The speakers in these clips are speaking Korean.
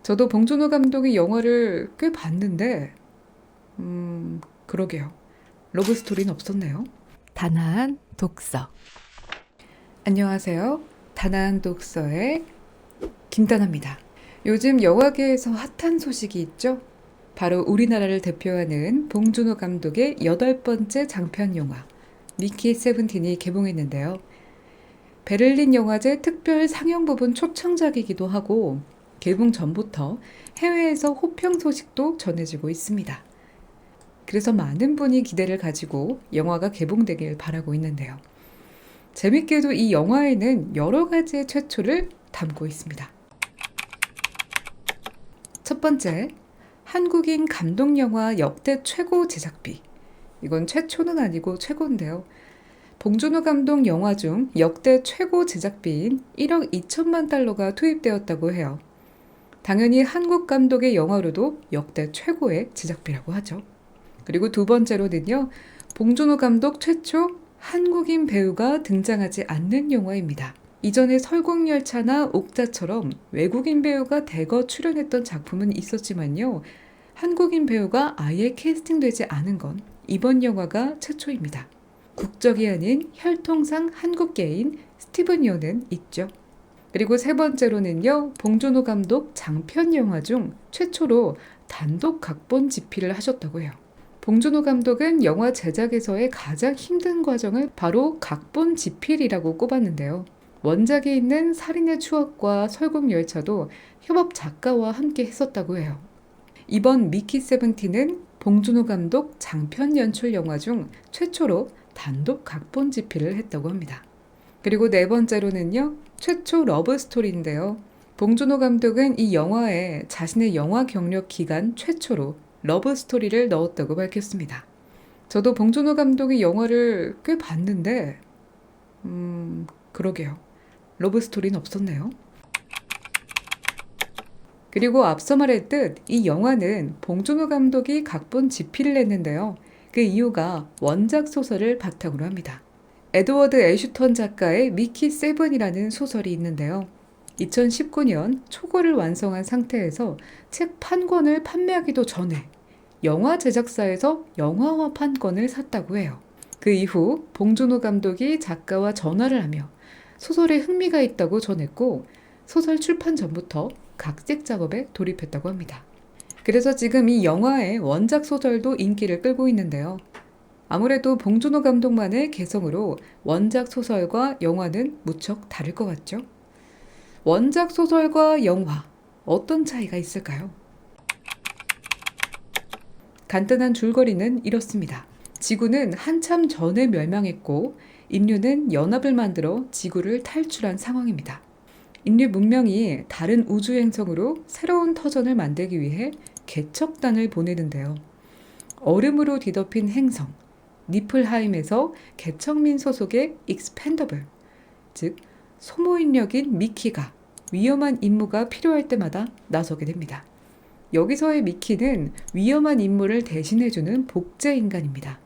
저도 봉준호 감독의 영화를 꽤 봤는데, 그러게요. 러브 스토리는 없었네요. 다나한 독서. 안녕하세요. 다나한 독서의 김다나입니다. 요즘 영화계에서 핫한 소식이 있죠? 바로 우리나라를 대표하는 봉준호 감독의 8번째 장편 영화 미키 세븐틴이 개봉했는데요. 베를린 영화제 특별 상영 부분 초청작이기도 하고 개봉 전부터 해외에서 호평 소식도 전해지고 있습니다. 그래서 많은 분이 기대를 가지고 영화가 개봉되길 바라고 있는데요. 재밌게도 이 영화에는 여러 가지의 최초를 담고 있습니다. 첫 번째, 한국인 감동영화 역대 최고 제작비. 이건 최초는 아니고 최고인데요. 봉준호 감독 영화 중 역대 최고 제작비인 1억 2천만 달러가 투입되었다고 해요. 당연히 한국 감독의 영화로도 역대 최고의 제작비라고 하죠. 그리고 두 번째로는요, 봉준호 감독 최초 한국인 배우가 등장하지 않는 영화입니다. 이전에 설국열차나 옥자처럼 외국인 배우가 대거 출연했던 작품은 있었지만요, 한국인 배우가 아예 캐스팅되지 않은 건 이번 영화가 최초입니다. 국적이 아닌 혈통상 한국계인 스티븐 여는 있죠. 그리고 세 번째로는요, 봉준호 감독 장편 영화 중 최초로 단독 각본 집필을 하셨다고 해요. 봉준호 감독은 영화 제작에서의 가장 힘든 과정을 바로 각본 집필이라고 꼽았는데요. 원작에 있는 살인의 추억과 설국열차도 협업 작가와 함께 했었다고 해요. 이번 미키 세븐틴은 봉준호 감독 장편 연출 영화 중 최초로 단독 각본 집필을 했다고 합니다. 그리고 네 번째로는요, 최초 러브 스토리인데요. 봉준호 감독은 이 영화에 자신의 영화 경력 기간 최초로 러브 스토리를 넣었다고 밝혔습니다. 저도 봉준호 감독의 영화를 꽤 봤는데, 그러게요. 러브 스토리는 없었네요. 그리고 앞서 말했듯 이 영화는 봉준호 감독이 각본 집필을 했는데요. 그 이유가 원작 소설을 바탕으로 합니다. 에드워드 애슈턴 작가의 미키 세븐이라는 소설이 있는데요. 2019년 초고를 완성한 상태에서 책 판권을 판매하기도 전에 영화 제작사에서 영화화 판권을 샀다고 해요. 그 이후 봉준호 감독이 작가와 전화를 하며 소설에 흥미가 있다고 전했고 소설 출판 전부터 각색 작업에 돌입했다고 합니다. 그래서 지금 이 영화의 원작 소설도 인기를 끌고 있는데요. 아무래도 봉준호 감독만의 개성으로 원작 소설과 영화는 무척 다를 것 같죠? 원작 소설과 영화, 어떤 차이가 있을까요? 간단한 줄거리는 이렇습니다. 지구는 한참 전에 멸망했고 인류는 연합을 만들어 지구를 탈출한 상황입니다. 인류 문명이 다른 우주 행성으로 새로운 터전을 만들기 위해 개척단을 보내는데요. 얼음으로 뒤덮인 행성, 니플하임에서 개척민 소속의 익스펜더블, 즉 소모인력인 미키가 위험한 임무가 필요할 때마다 나서게 됩니다. 여기서의 미키는 위험한 임무를 대신해주는 복제인간입니다.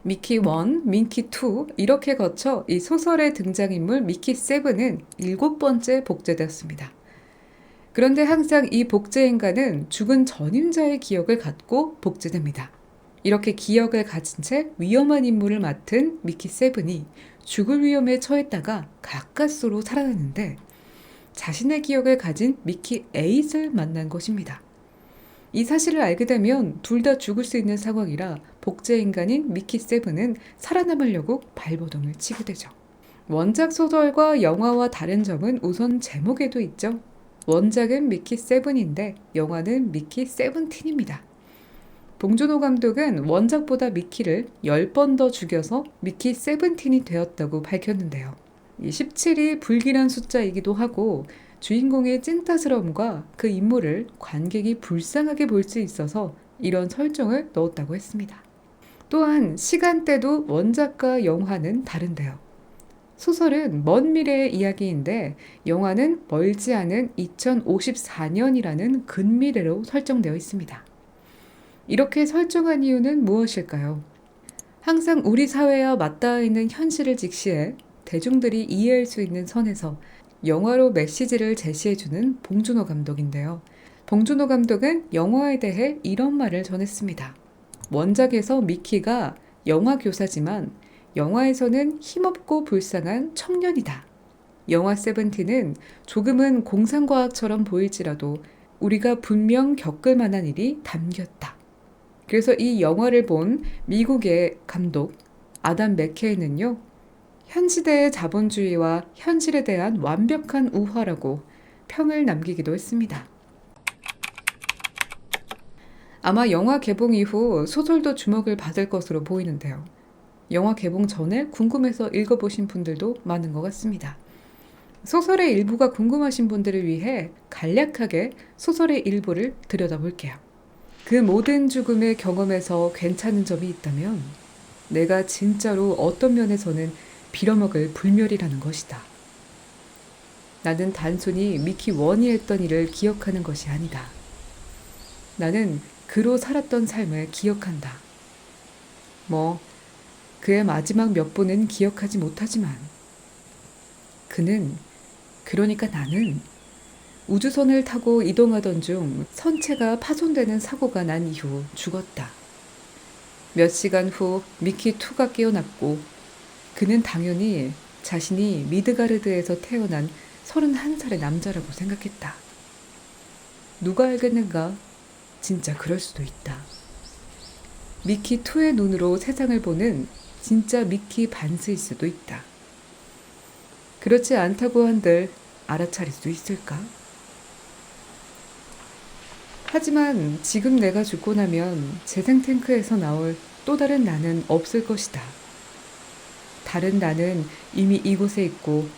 미키 1, 미키 2 이렇게 거쳐 이 소설의 등장인물 미키 7은 7번째 복제되었습니다. 그런데 항상 이 복제인간은 죽은 전임자의 기억을 갖고 복제됩니다. 이렇게 기억을 가진 채 위험한 임무를 맡은 미키 7이 죽을 위험에 처했다가 가까스로 살아났는데 자신의 기억을 가진 미키 8을 만난 것입니다. 이 사실을 알게 되면 둘 다 죽을 수 있는 상황이라 복제인간인 미키 7은 살아남으려고 발버둥을 치게 되죠. 원작 소설과 영화와 다른 점은 우선 제목에도 있죠. 원작은 미키 7인데 영화는 미키 세븐틴입니다. 봉준호 감독은 원작보다 미키를 10번 더 죽여서 미키 세븐틴이 되었다고 밝혔는데요. 이 17이 불길한 숫자이기도 하고 주인공의 찐따스러움과 그 인물을 관객이 불쌍하게 볼 수 있어서 이런 설정을 넣었다고 했습니다. 또한 시간대도 원작과 영화는 다른데요. 소설은 먼 미래의 이야기인데 영화는 멀지 않은 2054년이라는 근미래로 설정되어 있습니다. 이렇게 설정한 이유는 무엇일까요? 항상 우리 사회와 맞닿아 있는 현실을 직시해 대중들이 이해할 수 있는 선에서 영화로 메시지를 제시해주는 봉준호 감독인데요. 봉준호 감독은 영화에 대해 이런 말을 전했습니다. 원작에서 미키가 영화 교사지만 영화에서는 힘없고 불쌍한 청년이다. 영화 세븐틴은 조금은 공상과학처럼 보일지라도 우리가 분명 겪을 만한 일이 담겼다. 그래서 이 영화를 본 미국의 감독 아담 맥케이는요, 현 시대의 자본주의와 현실에 대한 완벽한 우화라고 평을 남기기도 했습니다. 아마 영화 개봉 이후 소설도 주목을 받을 것으로 보이는데요. 영화 개봉 전에 궁금해서 읽어보신 분들도 많은 것 같습니다. 소설의 일부가 궁금하신 분들을 위해 간략하게 소설의 일부를 들여다볼게요. 그 모든 죽음의 경험에서 괜찮은 점이 있다면 내가 진짜로 어떤 면에서는 빌어먹을 불멸이라는 것이다. 나는 단순히 미키 원이 했던 일을 기억하는 것이 아니다. 나는 그로 살았던 삶을 기억한다. 그의 마지막 몇 분은 기억하지 못하지만 그러니까 나는 우주선을 타고 이동하던 중 선체가 파손되는 사고가 난 이후 죽었다. 몇 시간 후 미키2가 깨어났고 그는 당연히 자신이 미드가르드에서 태어난 31살의 남자라고 생각했다. 누가 알겠는가? 진짜 그럴 수도 있다. 미키2의 눈으로 세상을 보는 진짜 미키 반스일 수도 있다. 그렇지 않다고 한들 알아차릴 수 있을까? 하지만 지금 내가 죽고 나면 재생 탱크에서 나올 또 다른 나는 없을 것이다. 다른 나는 이미 이곳에 있고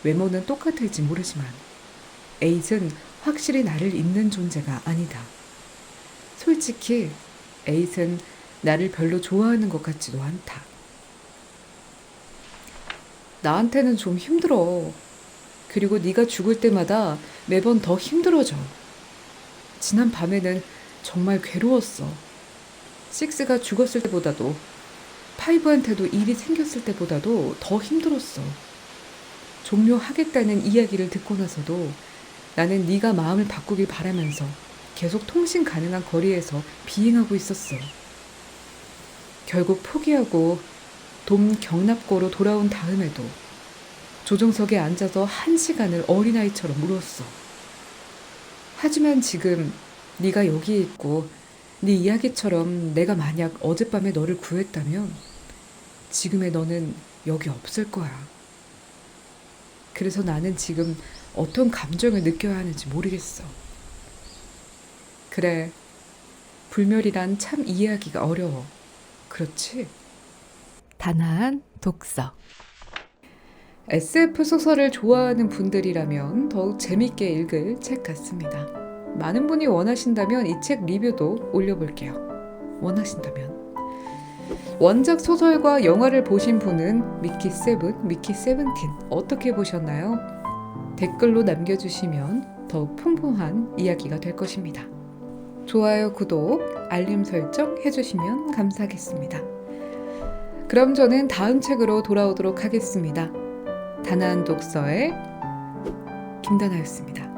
외모는 똑같을지 모르지만 에잇은 확실히 나를 잇는 존재가 아니다. 솔직히 에잇은 나를 별로 좋아하는 것 같지도 않다. 나한테는 좀 힘들어. 그리고 네가 죽을 때마다 매번 더 힘들어져. 지난 밤에는 정말 괴로웠어. 식스가 죽었을 때보다도 파이브한테도 일이 생겼을 때보다도 더 힘들었어. 종료하겠다는 이야기를 듣고 나서도 나는 네가 마음을 바꾸길 바라면서 계속 통신 가능한 거리에서 비행하고 있었어. 결국 포기하고 돔 경납고로 돌아온 다음에도 조종석에 앉아서 1시간을 어린아이처럼 울었어. 하지만 지금 네가 여기에 있고 네 이야기처럼 내가 만약 어젯밤에 너를 구했다면 지금의 너는 여기 없을 거야. 그래서 나는 지금 어떤 감정을 느껴야 하는지 모르겠어. 그래, 불멸이란 참 이해하기가 어려워. 그렇지? 다나한 독서. SF 소설을 좋아하는 분들이라면 더욱 재밌게 읽을 책 같습니다. 많은 분이 원하신다면 이 책 리뷰도 올려볼게요. 원하신다면. 원작 소설과 영화를 보신 분은 미키7, 미키17 어떻게 보셨나요? 댓글로 남겨주시면 더욱 풍부한 이야기가 될 것입니다. 좋아요, 구독, 알림 설정 해주시면 감사하겠습니다. 그럼 저는 다음 책으로 돌아오도록 하겠습니다. 다나한 독서의 김다나였습니다.